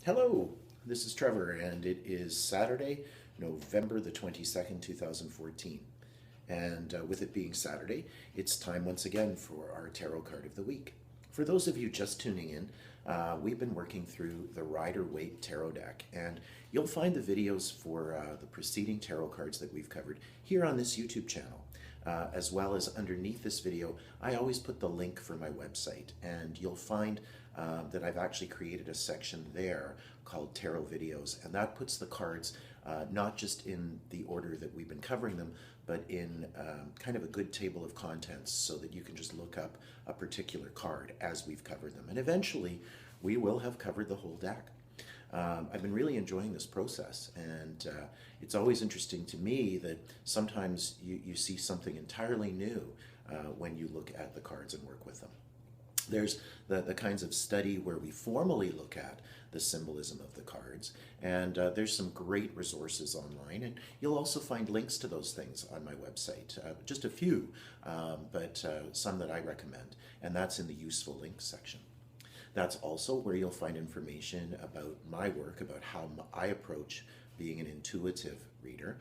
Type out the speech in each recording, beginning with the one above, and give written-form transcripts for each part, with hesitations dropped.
Hello, this is Trevor, and it is Saturday, November the 22nd, 2014. And with it being Saturday, it's time once again for our Tarot Card of the Week. For those of you just tuning in, we've been working through the Rider-Waite Tarot deck, and you'll find the videos for the preceding tarot cards that we've covered here on this YouTube channel. As well as underneath this video, I always put the link for my website, and you'll find that I've actually created a section there called Tarot Videos, and that puts the cards not just in the order that we've been covering them, but in kind of a good table of contents so that you can just look up a particular card as we've covered them. And eventually, we will have covered the whole deck. I've been really enjoying this process, and it's always interesting to me that sometimes you see something entirely new when you look at the cards and work with them. There's the kinds of study where we formally look at the symbolism of the cards, and there's some great resources online, and you'll also find links to those things on my website. Just a few, but some that I recommend, and that's in the useful links section. That's also where you'll find information about my work, about how I approach being an intuitive reader.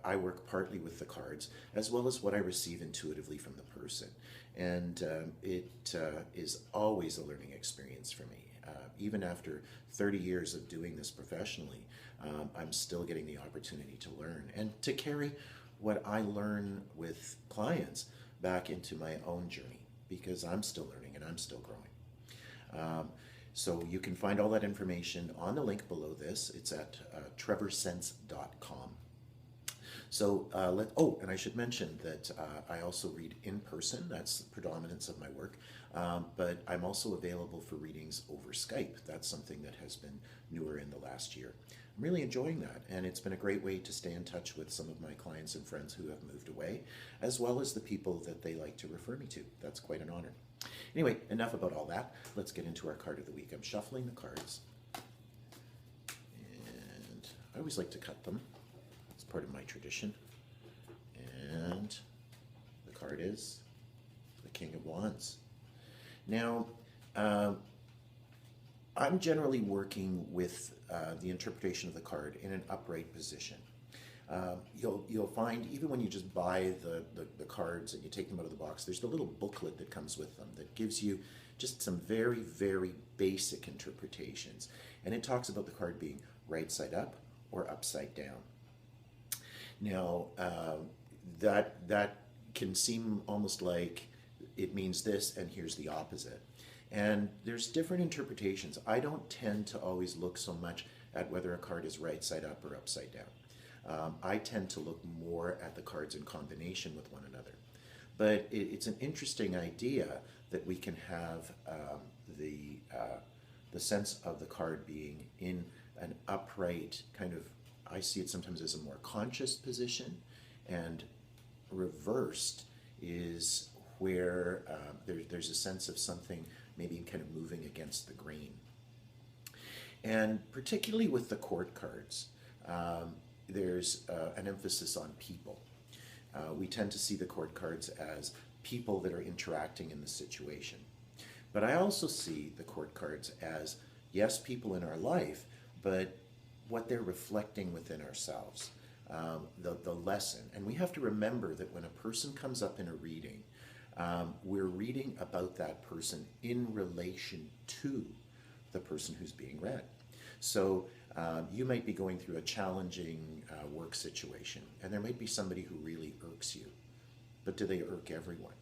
I work partly with the cards as well as what I receive intuitively from the person. And it is always a learning experience for me. Even after 30 years of doing this professionally, I'm still getting the opportunity to learn and to carry what I learn with clients back into my own journey, because I'm still learning and I'm still growing. So you can find all that information on the link below this. It's at trevorsense.com. So and I should mention that I also read in person. That's the predominance of my work. But I'm also available for readings over Skype. That's something that has been newer in the last year. I'm really enjoying that, and it's been a great way to stay in touch with some of my clients and friends who have moved away, as well as the people that they like to refer me to. That's quite an honor. Anyway, enough about all that. Let's get into our card of the week. I'm shuffling the cards, and I always like to cut them. It's part of my tradition. And the card is the King of Wands. Now, I'm generally working with the interpretation of the card in an upright position. You'll find, even when you just buy the cards and you take them out of the box, there's the little booklet that comes with them that gives you just some very, very basic interpretations. And it talks about the card being right side up or upside down. Now, that can seem almost like it means this and here's the opposite. And there's different interpretations. I don't tend to always look so much at whether a card is right side up or upside down. I tend to look more at the cards in combination with one another. But it's an interesting idea that we can have the sense of the card being in an upright kind of, I see it sometimes as a more conscious position, and reversed is where there's a sense of something maybe kind of moving against the grain. And particularly with the court cards, there's an emphasis on people. We tend to see the court cards as people that are interacting in the situation. But I also see the court cards as, yes, people in our life, but what they're reflecting within ourselves, the lesson. And we have to remember that when a person comes up in a reading, we're reading about that person in relation to the person who's being read. So you might be going through a challenging work situation, and there might be somebody who really irks you. But do they irk everyone?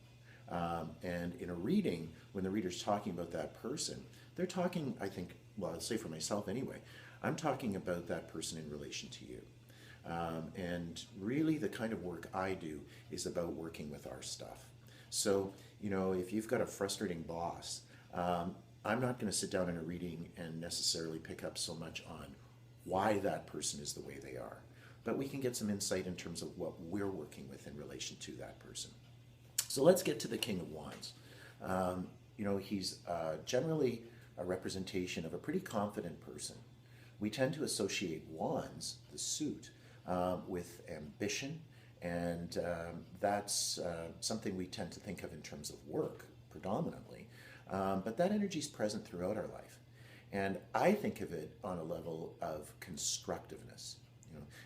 And in a reading, when the reader's talking about that person, they're talking, I think, well, I'll say for myself anyway, I'm talking about that person in relation to you. And really the kind of work I do is about working with our stuff. So, if you've got a frustrating boss, I'm not going to sit down in a reading and necessarily pick up so much on why that person is the way they are. But we can get some insight in terms of what we're working with in relation to that person. So let's get to the King of Wands. He's generally a representation of a pretty confident person. We tend to associate wands, the suit, with ambition, and that's something we tend to think of in terms of work predominantly. But that energy is present throughout our life. And I think of it on a level of constructiveness,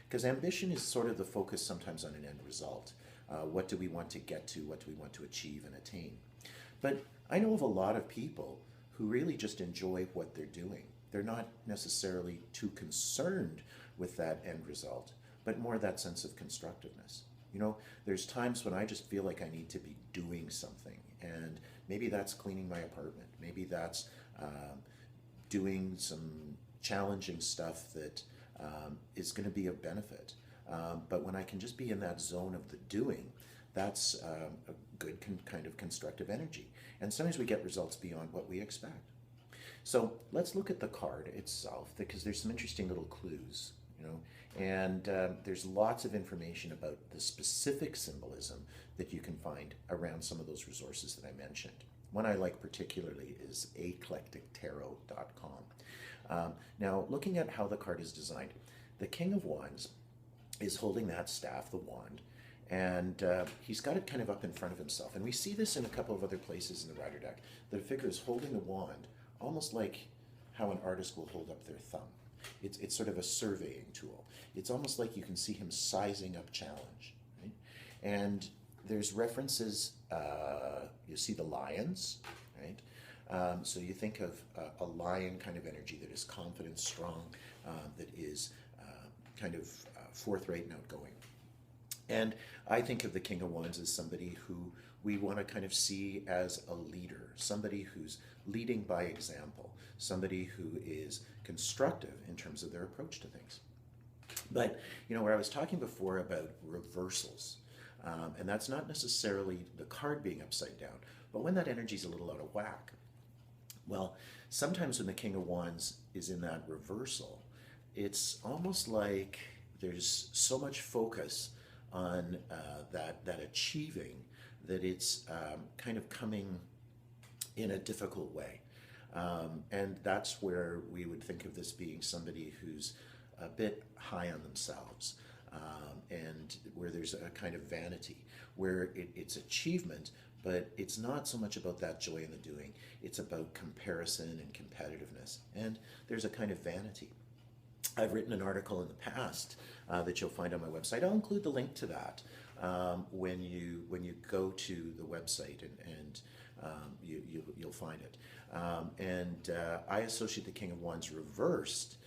because ambition is sort of the focus sometimes on an end result. What do we want to get to? What do we want to achieve and attain? But I know of a lot of people who really just enjoy what they're doing. They're not necessarily too concerned with that end result, but more that sense of constructiveness. There's times when I just feel like I need to be doing something, and maybe that's cleaning my apartment. Maybe that's doing some challenging stuff that is going to be of benefit. But when I can just be in that zone of the doing, that's a good kind of constructive energy. And sometimes we get results beyond what we expect. So let's look at the card itself, because there's some interesting little clues, and there's lots of information about the specific symbolism that you can find around some of those resources that I mentioned. One I like particularly is eclectictarot.com. Now, looking at how the card is designed, the King of Wands is holding that staff, the wand, and he's got it kind of up in front of himself. And we see this in a couple of other places in the Rider deck. The figure is holding the wand, almost like how an artist will hold up their thumb. It's sort of a surveying tool. It's almost like you can see him sizing up challenge, right? And there's references, you see the lions, right? So you think of a lion kind of energy that is confident, strong, that is kind of forthright and outgoing. And I think of the King of Wands as somebody who we want to kind of see as a leader, somebody who's leading by example, somebody who is constructive in terms of their approach to things. But, where I was talking before about reversals, and that's not necessarily the card being upside down, but when that energy is a little out of whack. Well, sometimes when the King of Wands is in that reversal, it's almost like there's so much focus on that achieving that it's kind of coming in a difficult way. And that's where we would think of this being somebody who's a bit high on themselves, and where there's a kind of vanity, where it's achievement, but it's not so much about that joy in the doing. It's about comparison and competitiveness, and there's a kind of vanity. I've written an article in the past that you'll find on my website. I'll include the link to that when you go to the website, and you'll find it. I associate the King of Wands reversed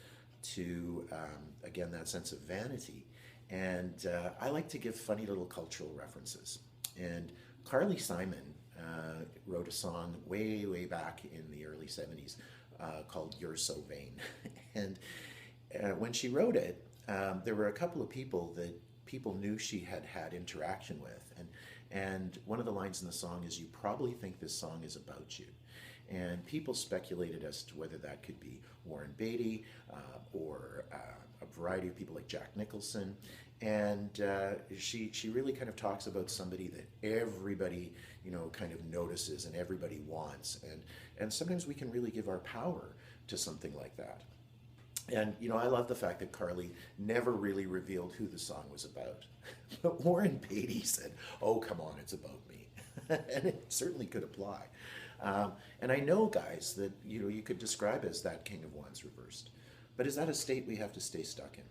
to, again, that sense of vanity. And I like to give funny little cultural references. And Carly Simon wrote a song way, way back in the early 70s called You're So Vain. And when she wrote it, there were a couple of people that people knew she had had interaction with. And one of the lines in the song is, "You probably think this song is about you." And people speculated as to whether that could be Warren Beatty or a variety of people like Jack Nicholson. And she really kind of talks about somebody that everybody, kind of notices and everybody wants. And sometimes we can really give our power to something like that. And, I love the fact that Carly never really revealed who the song was about. But Warren Beatty said, "Oh, come on, it's about me." And it certainly could apply. And I know, guys, that, you could describe as that King of Wands reversed. But is that a state we have to stay stuck in?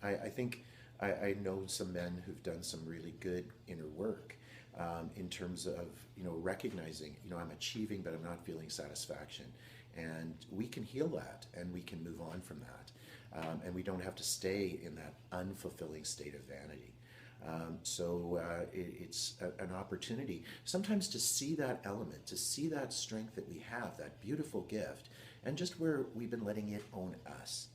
I think I know some men who've done some really good inner work in terms of, recognizing, I'm achieving, but I'm not feeling satisfaction. And we can heal that, and we can move on from that. And we don't have to stay in that unfulfilling state of vanity. So it's an opportunity sometimes to see that element, to see that strength that we have, that beautiful gift, and just where we've been letting it own us.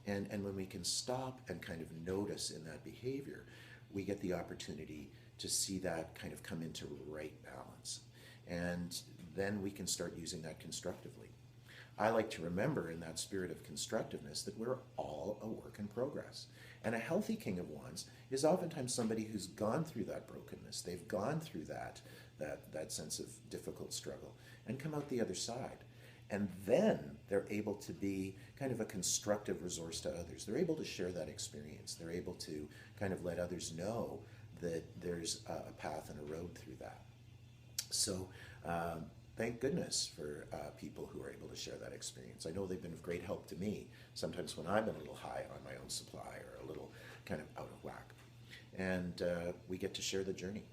And when we can stop and kind of notice in that behavior, we get the opportunity to see that kind of come into right balance. And then we can start using that constructively. I like to remember, in that spirit of constructiveness, that we're all a work in progress. And a healthy King of Wands is oftentimes somebody who's gone through that brokenness. They've gone through that sense of difficult struggle and come out the other side. And then they're able to be kind of a constructive resource to others. They're able to share that experience. They're able to kind of let others know that there's a path and a road through that. So thank goodness for people who are able to share that experience. I know they've been of great help to me sometimes when I'm a little high on my own supply or a little kind of out of whack. And we get to share the journey.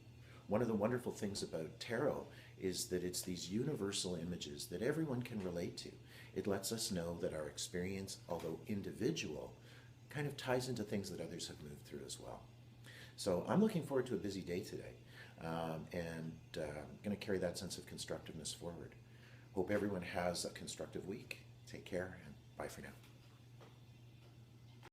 One of the wonderful things about tarot is that it's these universal images that everyone can relate to. It lets us know that our experience, although individual, kind of ties into things that others have moved through as well. So I'm looking forward to a busy day today, and I'm going to carry that sense of constructiveness forward. Hope everyone has a constructive week. Take care, and bye for now.